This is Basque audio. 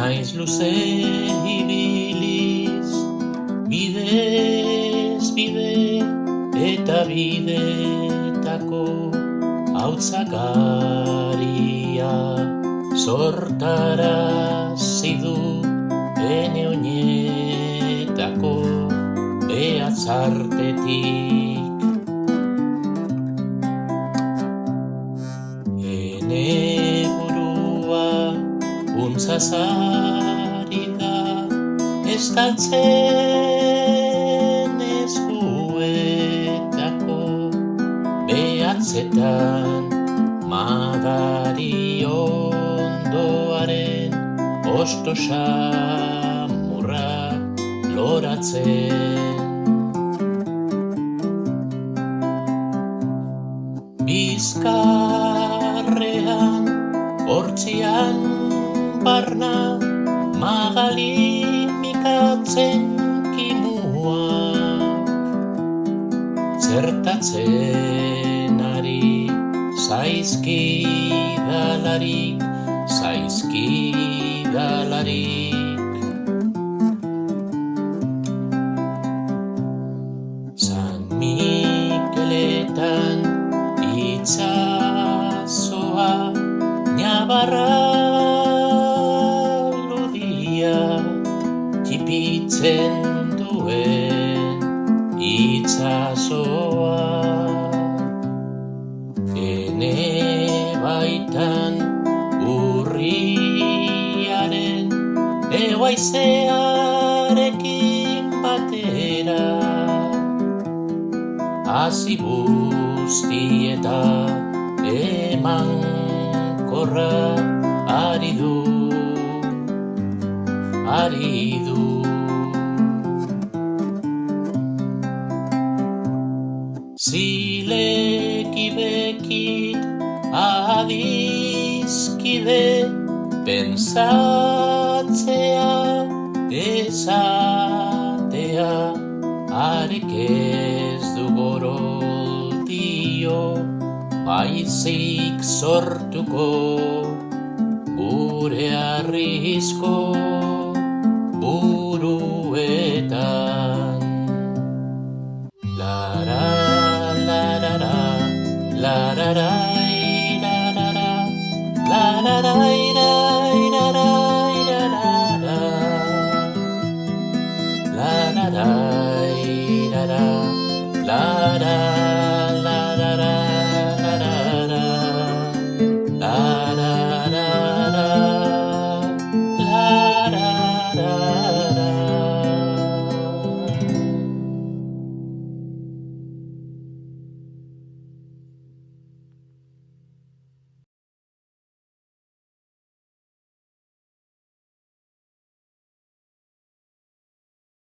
Naiz luze ibiliz, bidez bide eta bidetako hautzakaria sortarazi du ene oinetako behatzartetik. Ene burua untzazari da estaltzen eskuetako behatzetan magari ondoaren osto samurra loratzen. Bizkarrean, hortzian barna, magalimikatzen kimuak, zertatzen ari zaizkidalarik, San Mikeletan itsasoa Ñabarra ludia txipitzen duen itsasoa. Ene baitan urriaren haizearekin batera hasi guztieta emankorra ari du. Zileki bekit adizkide pentsatzea esatea arek ez du goroldio baizik sortuko gure arrizko buruetan. Lara, larara, lararai, larara, lararai, lararai, larara, lararai, larara,